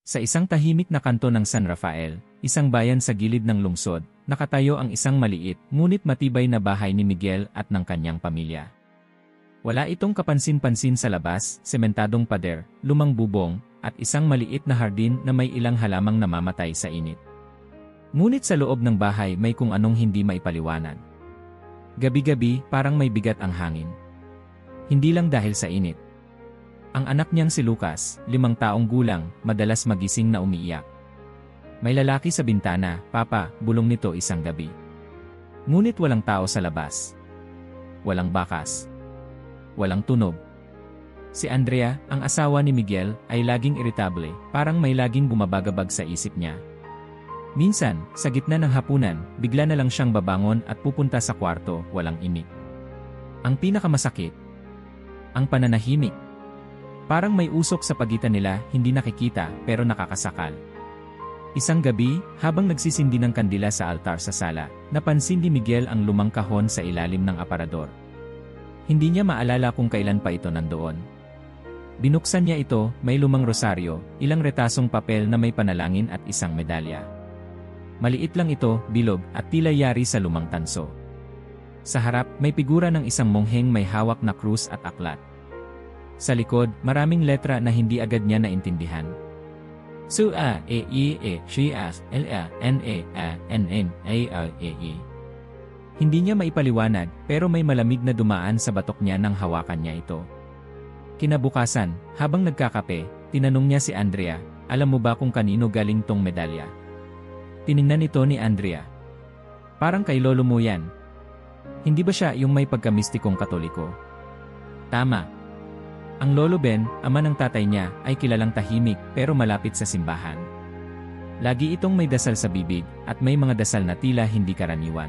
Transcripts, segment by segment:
Sa isang tahimik na kanto ng San Rafael, isang bayan sa gilid ng lungsod, nakatayo ang isang maliit ngunit matibay na bahay ni Miguel at ng kanyang pamilya. Wala itong kapansin-pansin sa labas, sementadong pader, lumang bubong, at isang maliit na hardin na may ilang halamang namamatay sa init. Ngunit sa loob ng bahay may kung anong hindi maipaliwanag. Gabi-gabi parang may bigat ang hangin. Hindi lang dahil sa init. Ang anak niyang si Lucas, 5 taong gulang, madalas magising na umiiyak. May lalaki sa bintana, "Papa," bulong nito isang gabi. Ngunit walang tao sa labas. Walang bakas. Walang tunog. Si Andrea, ang asawa ni Miguel, ay laging iritable, parang may laging bumabagabag sa isip niya. Minsan, sa gitna ng hapunan, bigla na lang siyang babangon at pupunta sa kwarto, walang imik. Ang pinakamasakit, ang pananahimik. Parang may usok sa pagitan nila, hindi nakikita, pero nakakasakal. Isang gabi, habang nagsisindi ng kandila sa altar sa sala, napansin ni Miguel ang lumang kahon sa ilalim ng aparador. Hindi niya maalala kung kailan pa ito nandoon. Binuksan niya ito, may lumang rosaryo, ilang retasong papel na may panalangin at isang medalya. Maliit lang ito, bilog, at tila yari sa lumang tanso. Sa harap, may figura ng isang mongheng may hawak na krus at aklat. Sa likod, maraming letra na hindi agad niya naintindihan. Su-a, e-i-e, shi-as, l-a, n-e-a, n-n-a-a-e-e. Hindi niya maipaliwanag, pero may malamig na dumaan sa batok niya nang hawakan niya ito. Kinabukasan, habang nagkakape, tinanong niya si Andrea, "Alam mo ba kung kanino galing tong medalya?" Tiningnan ito ni Andrea. "Parang kay lolo mo yan. Hindi ba siya yung may pagkamistikong Katoliko?" Tama. Ang Lolo Ben, ama ng tatay niya, ay kilalang tahimik pero malapit sa simbahan. Lagi itong may dasal sa bibig at may mga dasal na tila hindi karaniwan.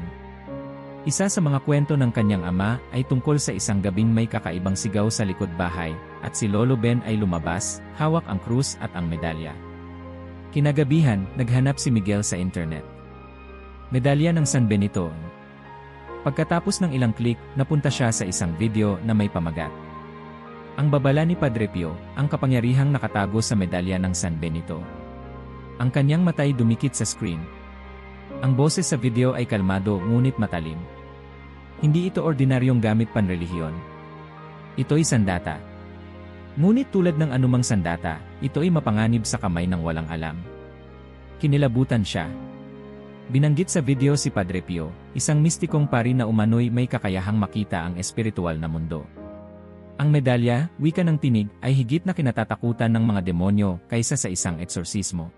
Isa sa mga kwento ng kanyang ama ay tungkol sa isang gabing may kakaibang sigaw sa likod bahay at si Lolo Ben ay lumabas, hawak ang krus at ang medalya. Kinagabihan, naghanap si Miguel sa internet. Medalya ng San Benito. Pagkatapos ng ilang klik, napunta siya sa isang video na may pamagat. Ang babala ni Padre Pio, ang kapangyarihang nakatago sa medalya ng San Benito. Ang kanyang matay dumikit sa screen. Ang boses sa video ay kalmado ngunit matalim. Hindi ito ordinaryong gamit panrelihiyon. Ito'y sandata. Ngunit tulad ng anumang sandata, ito'y mapanganib sa kamay ng walang alam. Kinilabutan siya. Binanggit sa video si Padre Pio, isang mistikong pari na umano'y may kakayahang makita ang espiritual na mundo. Ang medalya, wika ng tinig, ay higit na kinatatakutan ng mga demonyo kaysa sa isang eksorsismo.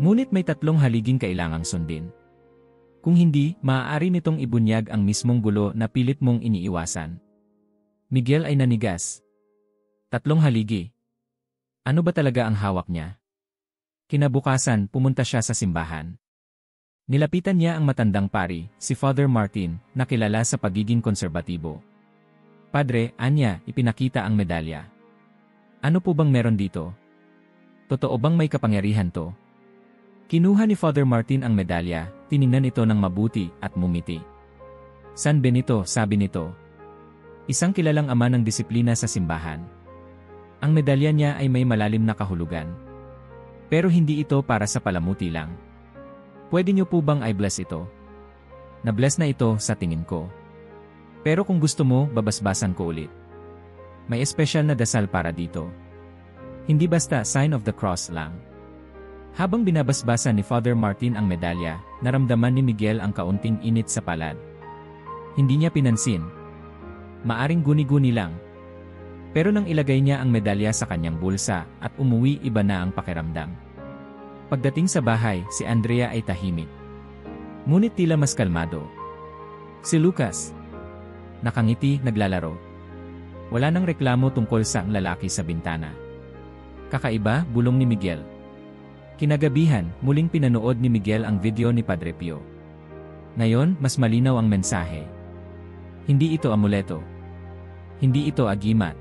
Ngunit may 3 haliging kailangang sundin. Kung hindi, maaari nitong ibunyag ang mismong gulo na pilit mong iniiwasan. Miguel ay nanigas. 3 haligi. Ano ba talaga ang hawak niya? Kinabukasan, pumunta siya sa simbahan. Nilapitan niya ang matandang pari, si Father Martin, na kilala sa pagiging konserbatibo. "Padre, anya, ipinakita ang medalya. Ano po bang meron dito? Totoo bang may kapangyarihan to?" Kinuha ni Father Martin ang medalya, tiningnan ito ng mabuti, at mumiti. "San Benito," sabi nito. Isang kilalang ama ng disiplina sa simbahan. Ang medalya niya ay may malalim na kahulugan. Pero hindi ito para sa palamuti lang. "Pwede niyo po bang i-bless ito? Na-bless na ito sa tingin ko. Pero kung gusto mo, babasbasan ko ulit. May espesyal na dasal para dito. Hindi basta sign of the cross lang." Habang binabasbasan ni Father Martin ang medalya, naramdaman ni Miguel ang kaunting init sa palad. Hindi niya pinansin. Maaring guni-guni lang. Pero nang ilagay niya ang medalya sa kanyang bulsa at umuwi, iba na ang pakiramdam. Pagdating sa bahay, si Andrea ay tahimik. Ngunit tila mas kalmado. Si Lucas, nakangiti, naglalaro. Wala nang reklamo tungkol sa lalaki sa bintana. "Kakaiba," bulong ni Miguel. Kinagabihan, muling pinanood ni Miguel ang video ni Padre Pio. Ngayon, mas malinaw ang mensahe. Hindi ito amuleto. Hindi ito agimat.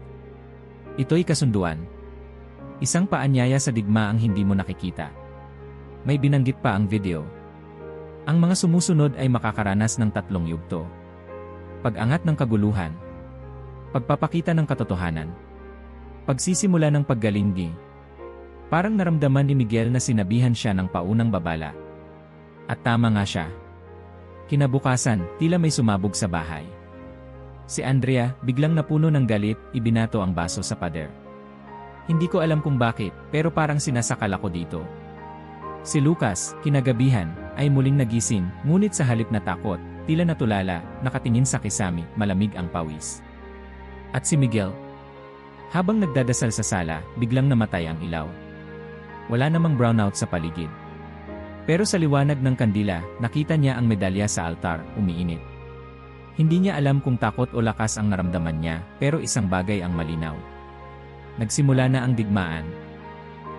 Ito'y kasunduan. Isang paanyaya sa digma ang hindi mo nakikita. May binanggit pa ang video. Ang mga sumusunod ay makakaranas ng 3 yugto. Pag-angat ng kaguluhan. Pagpapakita ng katotohanan. Pagsisimula ng paggalingi. Parang naramdaman ni Miguel na sinabihan siya ng paunang babala. At tama nga siya. Kinabukasan, tila may sumabog sa bahay. Si Andrea, biglang napuno ng galit, ibinato ang baso sa pader. Hindi ko alam kung bakit, pero parang sinasakal ako dito. Si Lucas, kinagabihan, ay muling nagising, ngunit sa halip na takot, tila natulala, nakatingin sa kisame, malamig ang pawis. At si Miguel, habang nagdadasal sa sala, biglang namatay ang ilaw. Wala namang brownout sa paligid. Pero sa liwanag ng kandila, nakita niya ang medalya sa altar, umiinit. Hindi niya alam kung takot o lakas ang naramdaman niya, pero isang bagay ang malinaw. Nagsimula na ang digmaan.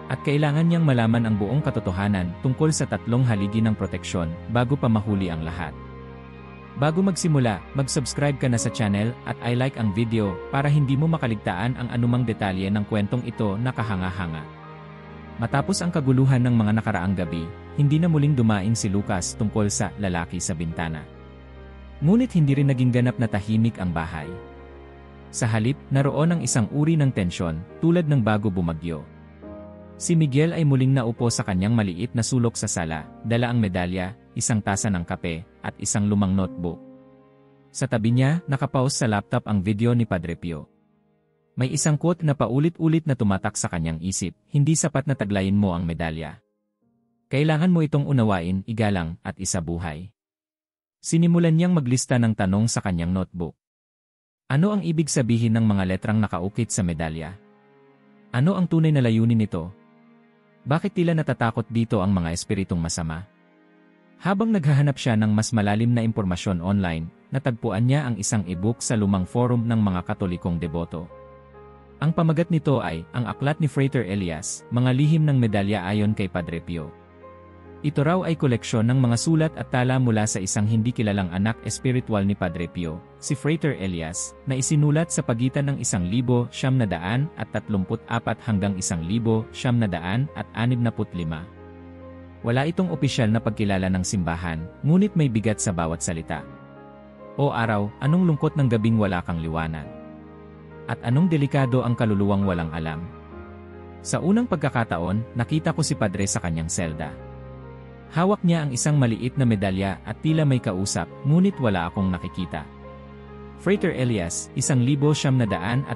At kailangan niyang malaman ang buong katotohanan tungkol sa tatlong haligi ng proteksyon bago pa mahuli ang lahat. Bago magsimula, mag-subscribe ka na sa channel at i-like ang video para hindi mo makaligtaan ang anumang detalye ng kwentong ito na kahanga-hanga. Matapos ang kaguluhan ng mga nakaraang gabi, hindi na muling dumaing si Lucas tungkol sa lalaki sa bintana. Ngunit hindi rin naging ganap na tahimik ang bahay. Sa halip, naroon ang isang uri ng tensyon, tulad ng bago bumagyo. Si Miguel ay muling naupo sa kanyang maliit na sulok sa sala, dala ang medalya, isang tasa ng kape, at isang lumang notebook. Sa tabi niya, nakapause sa laptop ang video ni Padre Pio. May isang quote na paulit-ulit na tumatak sa kanyang isip, hindi sapat na taglayin mo ang medalya. Kailangan mo itong unawain, igalang, at isabuhay. Sinimulan niyang maglista ng tanong sa kanyang notebook. Ano ang ibig sabihin ng mga letrang nakaukit sa medalya? Ano ang tunay na layunin nito? Bakit tila natatakot dito ang mga espiritong masama? Habang naghahanap siya ng mas malalim na impormasyon online, natagpuan niya ang isang e-book sa lumang forum ng mga Katolikong deboto. Ang pamagat nito ay, ang aklat ni Frater Elias, mga lihim ng medalya ayon kay Padre Pio. Ito raw ay koleksyon ng mga sulat at tala mula sa isang hindi kilalang anak espiritual ni Padre Pio, si Frater Elias, na isinulat sa pagitan ng 1934 hanggang 1965. Wala itong opisyal na pagkilala ng simbahan, ngunit may bigat sa bawat salita. O araw, anong lungkot ng gabing wala kang liwanag? At anong delikado ang kaluluwang walang alam? Sa unang pagkakataon, nakita ko si Padre sa kanyang selda. Hawak niya ang isang maliit na medalya at tila may kausap, ngunit wala akong nakikita. Frater Elias, 1936.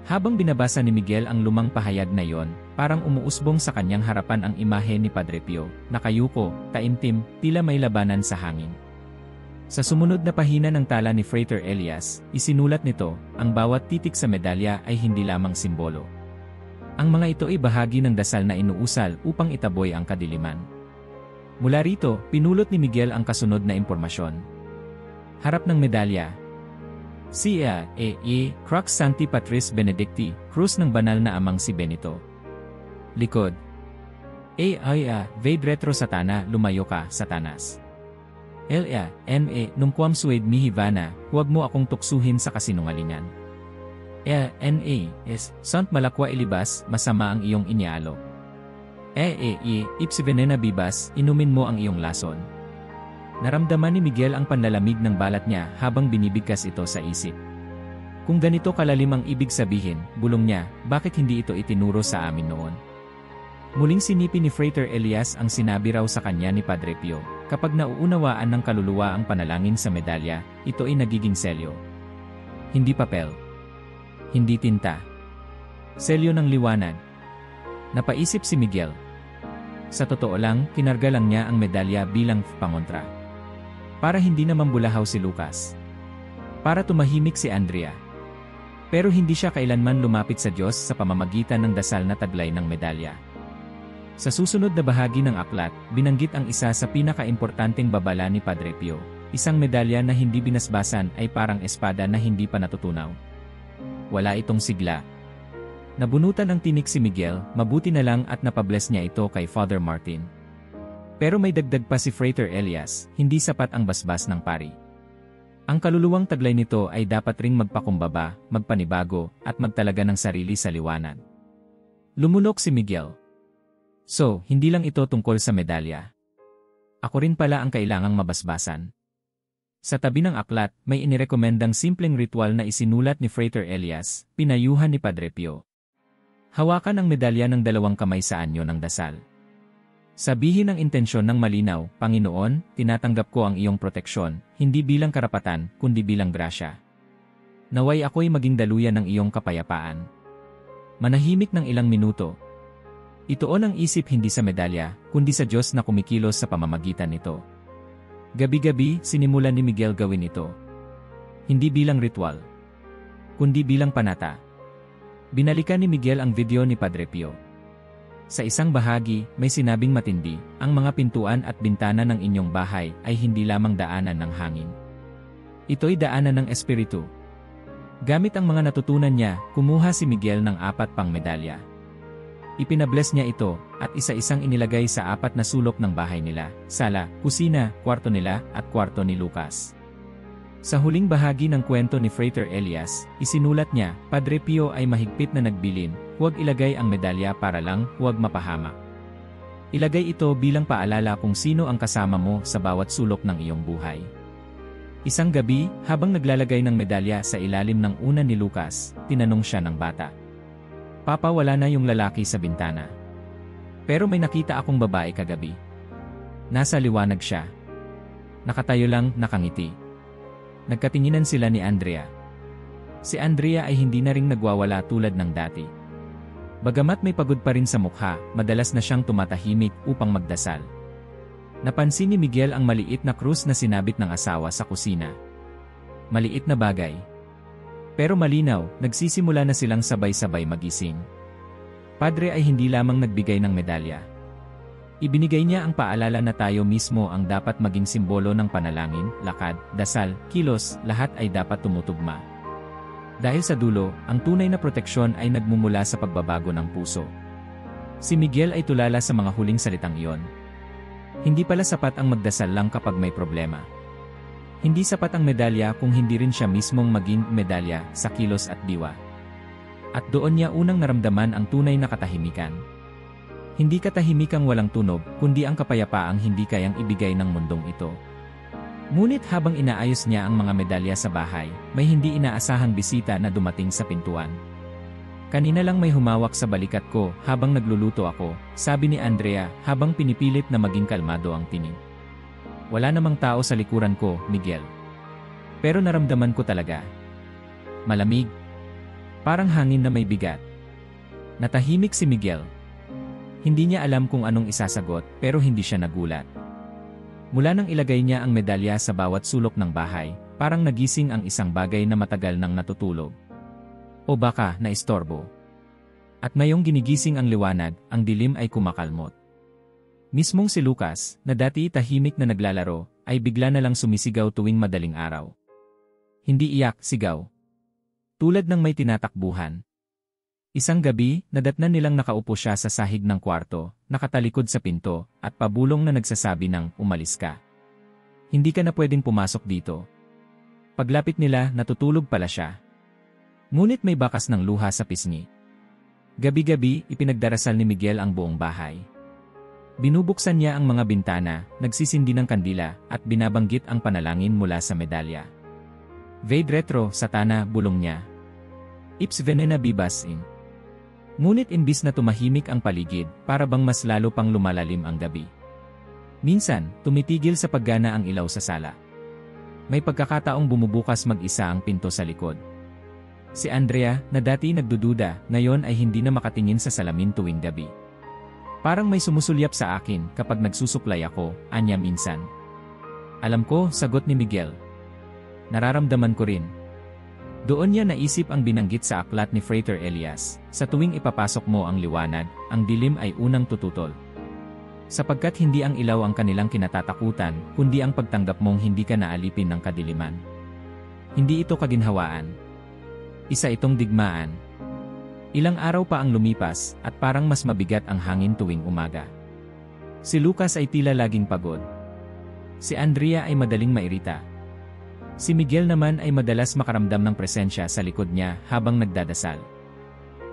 Habang binabasa ni Miguel ang lumang pahayag na yon, parang umuusbong sa kanyang harapan ang imahe ni Padre Pio, nakayuko, taimtim, tila may labanan sa hangin. Sa sumunod na pahina ng tala ni Frater Elias, isinulat nito, ang bawat titik sa medalya ay hindi lamang simbolo. Ang mga ito ay bahagi ng dasal na inuusal upang itaboy ang kadiliman. Mula rito, pinulot ni Miguel ang kasunod na impormasyon. Harap ng medalya. Cia, Crux Sancti Patris Benedicti, Krus ng banal na amang si Benito. Likod. Ved retro Satana, lumayo ka, Satanas. Nungquam sued mihi vana, huwag mo akong tuksuhin sa kasinungalingan. Sant malakwa ilibas, masama ang iyong inyalo. Ipsi venena bibas, inumin mo ang iyong lason. Naramdaman ni Miguel ang panlalamig ng balat niya habang binibigkas ito sa isip. Kung ganito kalalim ang ibig sabihin, bulong niya, bakit hindi ito itinuro sa amin noon? Muling sinipi ni Frater Elias ang sinabi raw sa kanya ni Padre Pio, kapag nauunawaan ng kaluluwa ang panalangin sa medalya, ito ay nagiging selyo. Hindi papel. Hindi tinta. Selyo ng liwanag. Napaisip si Miguel. Sa totoo lang, kinarga lang niya ang medalya bilang pangontra. Para hindi na mambulahaw si Lucas. Para tumahimik si Andrea. Pero hindi siya kailanman lumapit sa Diyos sa pamamagitan ng dasal na taglay ng medalya. Sa susunod na bahagi ng aklat, binanggit ang isa sa pinakaimportanteng babala ni Padre Pio. Isang medalya na hindi binasbasan ay parang espada na hindi pa natutunaw. Wala itong sigla. Nabunutan ang tinik si Miguel, mabuti na lang at napabless niya ito kay Father Martin. Pero may dagdag pa si Frater Elias, hindi sapat ang basbas ng pari. Ang kaluluwang taglay nito ay dapat ring magpakumbaba, magpanibago, at magtalaga ng sarili sa liwanag. Lumunok si Miguel. So, hindi lang ito tungkol sa medalya. Ako rin pala ang kailangang mabasbasan. Sa tabi ng aklat, may inirekomendang simpleng ritual na isinulat ni Frater Elias, pinayuhan ni Padre Pio. Hawakan ang medalya ng dalawang kamay sa anyo ng dasal. Sabihin ang intensyon ng malinaw, Panginoon, tinatanggap ko ang iyong proteksyon, hindi bilang karapatan, kundi bilang grasya. Naway ako'y maging daluyan ng iyong kapayapaan. Manahimik ng ilang minuto. Ituon ang isip hindi sa medalya, kundi sa Diyos na kumikilos sa pamamagitan nito. Gabi-gabi, sinimulan ni Miguel gawin ito. Hindi bilang ritual, kundi bilang panata. Binalikan ni Miguel ang video ni Padre Pio. Sa isang bahagi, may sinabing matindi, ang mga pintuan at bintana ng inyong bahay ay hindi lamang daanan ng hangin. Ito'y daanan ng Espiritu. Gamit ang mga natutunan niya, kumuha si Miguel ng 4 pang medalya. Ipinabless niya ito, at isa-isang inilagay sa 4 na sulok ng bahay nila, sala, kusina, kwarto nila, at kwarto ni Lucas. Sa huling bahagi ng kwento ni Frater Elias, isinulat niya, Padre Pio ay mahigpit na nagbilin, huwag ilagay ang medalya para lang, huwag mapahamak. Ilagay ito bilang paalala kung sino ang kasama mo sa bawat sulok ng iyong buhay. Isang gabi, habang naglalagay ng medalya sa ilalim ng una ni Lucas, tinanong siya ng bata. Papa, wala na yung lalaki sa bintana. Pero may nakita akong babae kagabi. Nasa liwanag siya. Nakatayo lang, nakangiti. Nagkatinginan sila ni Andrea. Si Andrea ay hindi na ring nagwawala tulad ng dati. Bagamat may pagod pa rin sa mukha, madalas na siyang tumatahimik upang magdasal. Napansin ni Miguel ang maliit na krus na sinabit ng asawa sa kusina. Maliit na bagay. Pero malinaw, nagsisimula na silang sabay-sabay magising. Padre ay hindi lamang nagbigay ng medalya. Ibinigay niya ang paalala na tayo mismo ang dapat maging simbolo ng panalangin, lakad, dasal, kilos, lahat ay dapat tumutugma. Dahil sa dulo, ang tunay na proteksyon ay nagmumula sa pagbabago ng puso. Si Miguel ay tulala sa mga huling salitang iyon. Hindi pala sapat ang magdasal lang kapag may problema. Hindi sapat ang medalya kung hindi rin siya mismong maging medalya sa kilos at diwa. At doon niya unang naramdaman ang tunay na katahimikan. Hindi katahimikang walang tunog, kundi ang kapayapaang hindi kayang ibigay ng mundong ito. Ngunit habang inaayos niya ang mga medalya sa bahay, may hindi inaasahang bisita na dumating sa pintuan. Kanina lang may humawak sa balikat ko habang nagluluto ako, sabi ni Andrea habang pinipilit na maging kalmado ang tinig. Wala namang tao sa likuran ko, Miguel. Pero naramdaman ko talaga. Malamig. Parang hangin na may bigat. Natahimik si Miguel. Hindi niya alam kung anong isasagot, pero hindi siya nagulat. Mula nang ilagay niya ang medalya sa bawat sulok ng bahay, parang nagising ang isang bagay na matagal nang natutulog. O baka, naistorbo. At ngayong ginigising ang liwanag, ang dilim ay kumakalmot. Mismong si Lucas, na dati tahimik na naglalaro, ay bigla na lang sumisigaw tuwing madaling araw. Hindi iyak, sigaw. Tulad ng may tinatakbuhan. Isang gabi, nadatnan nilang nakaupo siya sa sahig ng kwarto, nakatalikod sa pinto, at pabulong na nagsasabi ng, umalis ka. Hindi ka na pwedeng pumasok dito. Paglapit nila, natutulog pala siya. Ngunit may bakas ng luha sa pisngi. Gabi-gabi, ipinagdarasal ni Miguel ang buong bahay. Binubuksan niya ang mga bintana, nagsisindi ng kandila, at binabanggit ang panalangin mula sa medalya. Vade retro, satana, bulong niya. Ips venena bibas in. Ngunit imbis na tumahimik ang paligid, para bang mas lalo pang lumalalim ang gabi. Minsan, tumitigil sa paggana ang ilaw sa sala. May pagkakataong bumubukas mag-isa ang pinto sa likod. Si Andrea, na dati nagdududa, ngayon ay hindi na makatingin sa salamin tuwing gabi. Parang may sumusulyap sa akin kapag nagsusuklay ako, anya minsan. Alam ko, sagot ni Miguel. Nararamdaman ko rin. Doon niya naisip ang binanggit sa aklat ni Frater Elias, sa tuwing ipapasok mo ang liwanag, ang dilim ay unang tututol. Sapagkat hindi ang ilaw ang kanilang kinatatakutan, kundi ang pagtanggap mong hindi ka naalipin ng kadiliman. Hindi ito kaginhawaan. Isa itong digmaan. Ilang araw pa ang lumipas, at parang mas mabigat ang hangin tuwing umaga. Si Lucas ay tila laging pagod. Si Andrea ay madaling mairita. Si Miguel naman ay madalas makaramdam ng presensya sa likod niya habang nagdadasal.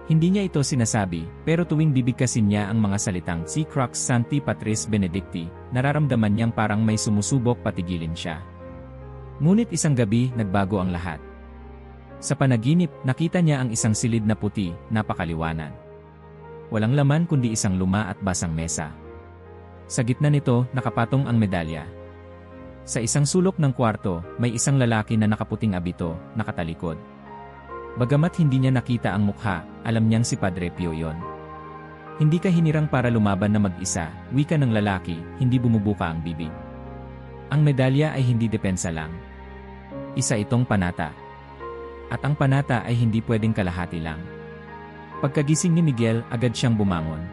Hindi niya ito sinasabi, pero tuwing bibigkasin niya ang mga salitang Si Crux Sancti Patris Benedicti, nararamdaman niyang parang may sumusubok patigilin siya. Ngunit isang gabi, nagbago ang lahat. Sa panaginip, nakita niya ang isang silid na puti, napakaliwanag. Walang laman kundi isang luma at basang mesa. Sa gitna nito, nakapatong ang medalya. Sa isang sulok ng kwarto, may isang lalaki na nakaputing abito, nakatalikod. Bagamat hindi niya nakita ang mukha, alam niyang si Padre Pio yon. Hindi ka hinirang para lumaban na mag-isa, wika ng lalaki, hindi bumubuka ang bibig. Ang medalya ay hindi depensa lang. Isa itong panata. At ang panata ay hindi pwedeng kalahati lang. Pagkagising ni Miguel, agad siyang bumangon.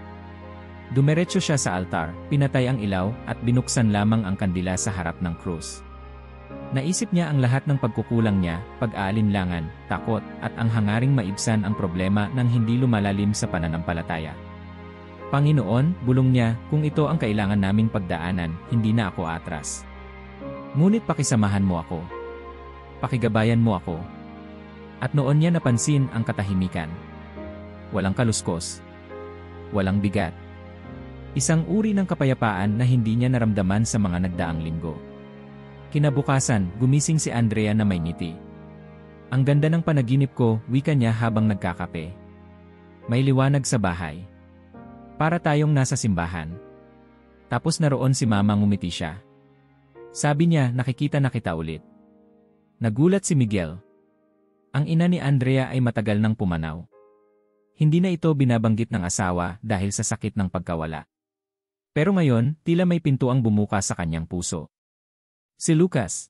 Dumiretso siya sa altar, pinatay ang ilaw, at binuksan lamang ang kandila sa harap ng krus. Naisip niya ang lahat ng pagkukulang niya, pag-aalinlangan, takot, at ang hangaring maibsan ang problema nang hindi lumalalim sa pananampalataya. Panginoon, bulong niya, kung ito ang kailangan naming pagdaanan, hindi na ako atras. Ngunit pakisamahan mo ako. Pakigabayan mo ako. At noon niya napansin ang katahimikan. Walang kaluskos. Walang bigat. Isang uri ng kapayapaan na hindi niya naramdaman sa mga nagdaang linggo. Kinabukasan, gumising si Andrea na may ngiti. Ang ganda ng panaginip ko, wika niya habang nagkakape. May liwanag sa bahay. Para tayong nasa simbahan. Tapos naroon si Mama, ngumiti siya. Sabi niya, nakikita na kita ulit. Nagulat si Miguel. Ang ina ni Andrea ay matagal nang pumanaw. Hindi na ito binabanggit ng asawa dahil sa sakit ng pagkawala. Pero ngayon, tila may pintuang bumukas sa kanyang puso. Si Lucas.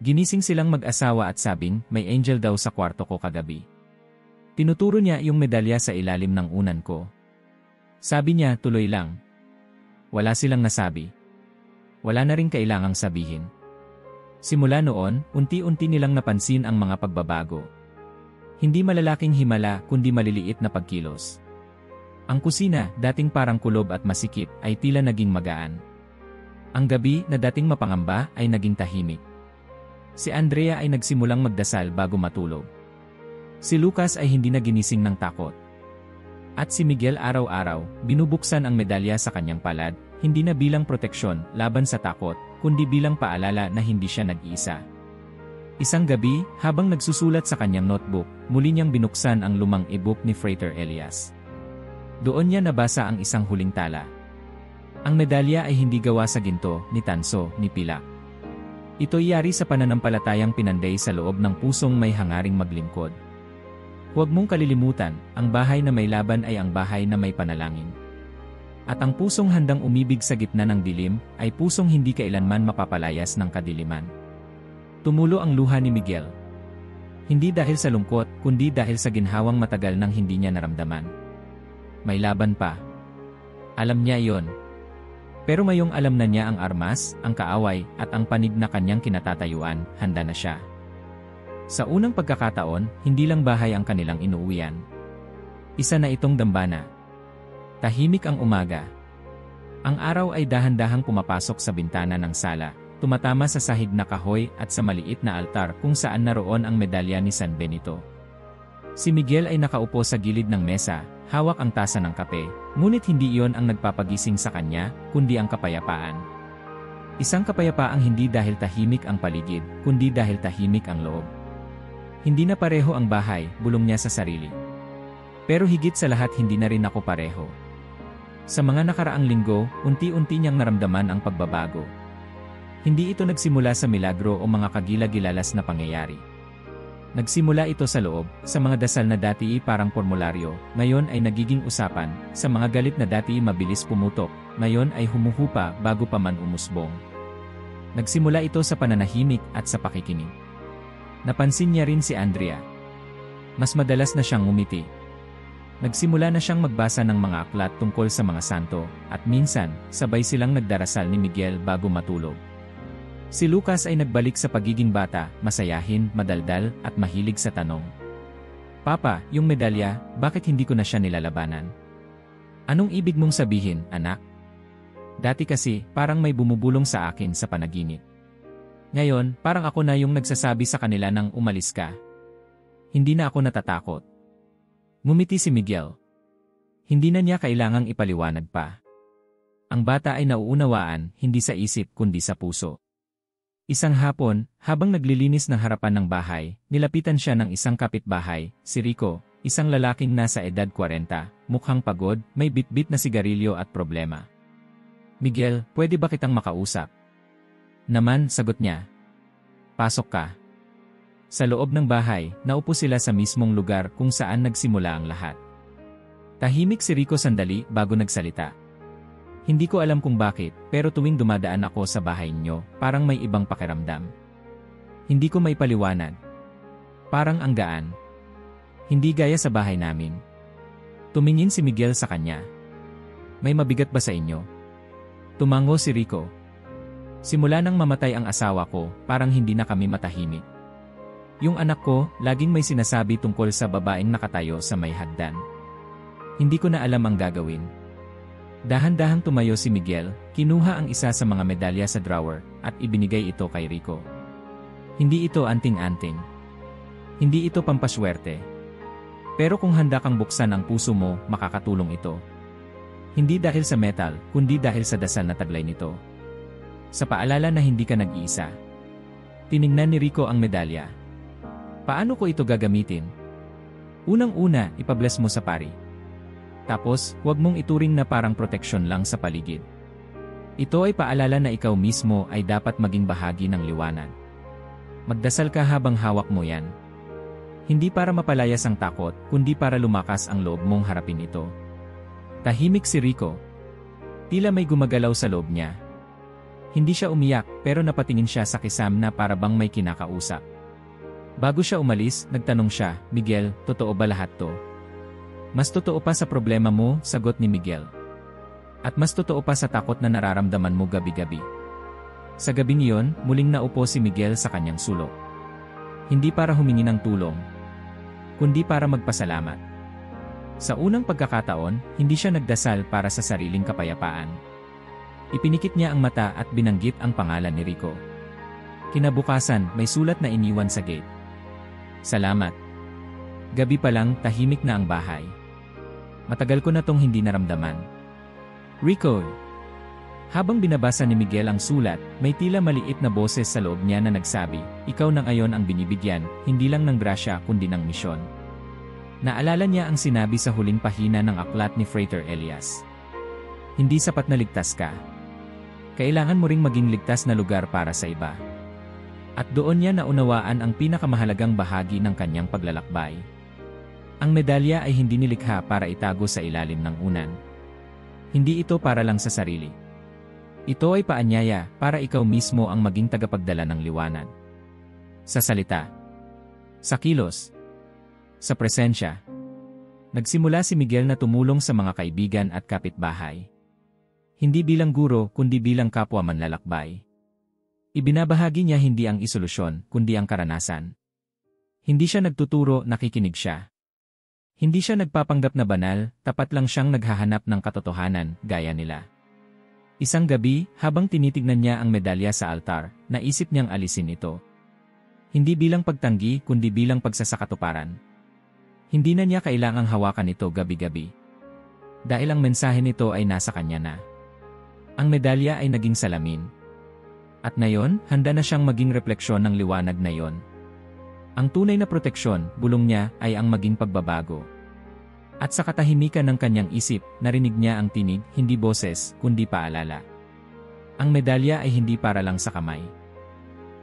Ginising silang mag-asawa at sabing, may angel daw sa kwarto ko kagabi. Tinuturo niya yung medalya sa ilalim ng unan ko. Sabi niya, tuloy lang. Wala silang nasabi. Wala na rin kailangang sabihin. Simula noon, unti-unti nilang napansin ang mga pagbabago. Hindi malalaking himala kundi maliliit na pagkilos. Ang kusina, dating parang kulob at masikip, ay tila naging magaan. Ang gabi na dating mapangamba ay naging tahimik. Si Andrea ay nagsimulang magdasal bago matulog. Si Lucas ay hindi na ginising ng takot. At si Miguel araw-araw, binubuksan ang medalya sa kanyang palad, hindi na bilang proteksyon laban sa takot, kundi bilang paalala na hindi siya nag-iisa. Isang gabi, habang nagsusulat sa kanyang notebook, muli niyang binuksan ang lumang e-book ni Frater Elias. Doon niya nabasa ang isang huling tala. Ang medalya ay hindi gawa sa ginto, ni tanso, ni pilak. Ito'y yari sa pananampalatayang pinanday sa loob ng pusong may hangaring maglingkod. Huwag mong kalilimutan, ang bahay na may laban ay ang bahay na may panalangin. At ang pusong handang umibig sa gitna ng dilim, ay pusong hindi kailanman mapapalayas ng kadiliman. Tumulo ang luha ni Miguel. Hindi dahil sa lungkot, kundi dahil sa ginhawang matagal nang hindi niya naramdaman. May laban pa. Alam niya iyon. Pero ngayong alam na niya ang armas, ang kaaway, at ang panig na kanyang kinatatayuan, handa na siya. Sa unang pagkakataon, hindi lang bahay ang kanilang inuuwian. Isa na itong dambana. Tahimik ang umaga. Ang araw ay dahan-dahang pumapasok sa bintana ng sala, tumatama sa sahig na kahoy at sa maliit na altar kung saan naroon ang medalya ni San Benito. Si Miguel ay nakaupo sa gilid ng mesa, hawak ang tasa ng kape, ngunit hindi iyon ang nagpapagising sa kanya, kundi ang kapayapaan. Isang kapayapaang hindi dahil tahimik ang paligid, kundi dahil tahimik ang loob. Hindi na pareho ang bahay, bulong niya sa sarili. Pero higit sa lahat hindi na rin ako pareho. Sa mga nakaraang linggo, unti-unti niyang naramdaman ang pagbabago. Hindi ito nagsimula sa milagro o mga kagila-gilalas na pangyayari. Nagsimula ito sa loob, sa mga dasal na dati parang formularyo, ngayon ay nagiging usapan, sa mga galit na dati mabilis pumutok, ngayon ay humuhupa bago pa man umusbong. Nagsimula ito sa pananahimik at sa pakikinig. Napansin niya rin si Andrea. Mas madalas na siyang ngumiti. Nagsimula na siyang magbasa ng mga aklat tungkol sa mga santo, at minsan, sabay silang nagdarasal ni Miguel bago matulog. Si Lucas ay nagbalik sa pagiging bata, masayahin, madaldal, at mahilig sa tanong. Papa, yung medalya, bakit hindi ko na siya nilalabanan? Anong ibig mong sabihin, anak? Dati kasi, parang may bumubulong sa akin sa panaginip. Ngayon, parang ako na yung nagsasabi sa kanila nang umalis ka. Hindi na ako natatakot. Ngumiti si Miguel. Hindi na niya kailangang ipaliwanag pa. Ang bata ay nauunawaan, hindi sa isip kundi sa puso. Isang hapon, habang naglilinis ng harapan ng bahay, nilapitan siya ng isang kapitbahay, si Rico, isang lalaking nasa edad 40, mukhang pagod, may bitbit na sigarilyo at problema. Miguel, pwede ba kitang makausap? Naman, sagot niya. Pasok ka. Sa loob ng bahay, naupo sila sa mismong lugar kung saan nagsimula ang lahat. Tahimik si Rico sandali bago nagsalita. Hindi ko alam kung bakit, pero tuwing dumadaan ako sa bahay niyo, parang may ibang pakiramdam. Hindi ko maipaliwanag. Parang ang gaan. Hindi gaya sa bahay namin. Tumingin si Miguel sa kanya. May mabigat ba sa inyo? Tumango si Rico. Simula nang mamatay ang asawa ko, parang hindi na kami matahimik. Yung anak ko, laging may sinasabi tungkol sa babaeng nakatayo sa may hagdan. Hindi ko na alam ang gagawin. Dahan-dahang tumayo si Miguel, kinuha ang isa sa mga medalya sa drawer, at ibinigay ito kay Rico. Hindi ito anting-anting. Hindi ito pampaswerte. Pero kung handa kang buksan ang puso mo, makakatulong ito. Hindi dahil sa metal, kundi dahil sa dasal na taglay nito. Sa paalala na hindi ka nag-iisa. Tiningnan ni Rico ang medalya. Paano ko ito gagamitin? Unang-una, ipabless mo sa pari. Tapos, huwag mong ituring na parang proteksyon lang sa paligid. Ito ay paalala na ikaw mismo ay dapat maging bahagi ng liwanag. Magdasal ka habang hawak mo yan. Hindi para mapalayas ang takot, kundi para lumakas ang loob mong harapin ito. Tahimik si Rico. Tila may gumagalaw sa loob niya. Hindi siya umiyak, pero napatingin siya sa kisam na para bang may kinakausap. Bago siya umalis, nagtanong siya, Miguel, totoo ba lahat to? Mas totoo pa sa problema mo, sagot ni Miguel. At mas totoo pa sa takot na nararamdaman mo gabi-gabi. Sa gabing iyon, muling naupo si Miguel sa kanyang sulok. Hindi para humingi ng tulong, kundi para magpasalamat. Sa unang pagkakataon, hindi siya nagdasal para sa sariling kapayapaan. Ipinikit niya ang mata at binanggit ang pangalan ni Rico. Kinabukasan, may sulat na iniwan sa gate. Salamat. Gabi pa lang, tahimik na ang bahay. Matagal ko na tong hindi naramdaman. Rico. Habang binabasa ni Miguel ang sulat, may tila maliit na boses sa loob niya na nagsabi, ikaw na ngayon ang binibigyan, hindi lang ng grasya kundi ng misyon. Naalala niya ang sinabi sa huling pahina ng aklat ni Frater Elias. Hindi sapat na ligtas ka. Kailangan mo ring maging ligtas na lugar para sa iba. At doon niya naunawaan ang pinakamahalagang bahagi ng kanyang paglalakbay. Ang medalya ay hindi nilikha para itago sa ilalim ng unan. Hindi ito para lang sa sarili. Ito ay paanyaya para ikaw mismo ang maging tagapagdala ng liwanag. Sa salita, sa kilos, sa presensya. Nagsimula si Miguel na tumulong sa mga kaibigan at kapitbahay. Hindi bilang guro kundi bilang kapwa manlalakbay. Ibinabahagi niya hindi ang isolusyon kundi ang karanasan. Hindi siya nagtuturo, nakikinig siya. Hindi siya nagpapanggap na banal, tapat lang siyang naghahanap ng katotohanan, gaya nila. Isang gabi, habang tinitignan niya ang medalya sa altar, naisip niyang alisin ito. Hindi bilang pagtanggi kundi bilang pagsasakatuparan. Hindi na niya kailangang hawakan ito gabi-gabi. Dahil ang mensahe nito ay nasa kanya na. Ang medalya ay naging salamin. At ngayon, handa na siyang maging refleksyon ng liwanag na yon. Ang tunay na proteksyon, bulong niya, ay ang maging pagbabago. At sa katahimikan ng kanyang isip, narinig niya ang tinig, hindi boses, kundi paalala. Ang medalya ay hindi para lang sa kamay.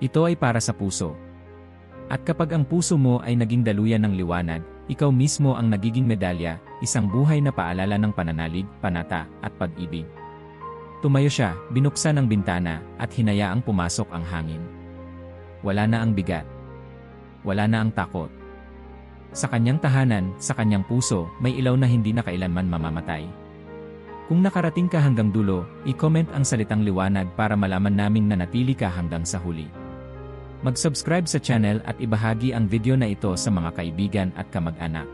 Ito ay para sa puso. At kapag ang puso mo ay naging daluyan ng liwanag, ikaw mismo ang nagiging medalya, isang buhay na paalala ng pananalig, panata, at pag-ibig. Tumayo siya, binuksan ang bintana, at hinayaang pumasok ang hangin. Wala na ang bigat. Wala na ang takot. Sa kanyang tahanan, sa kanyang puso, may ilaw na hindi na kailanman mamamatay. Kung nakarating ka hanggang dulo, i-comment ang salitang liwanag para malaman naming nanatili ka hanggang sa huli. Mag-subscribe sa channel at ibahagi ang video na ito sa mga kaibigan at kamag-anak.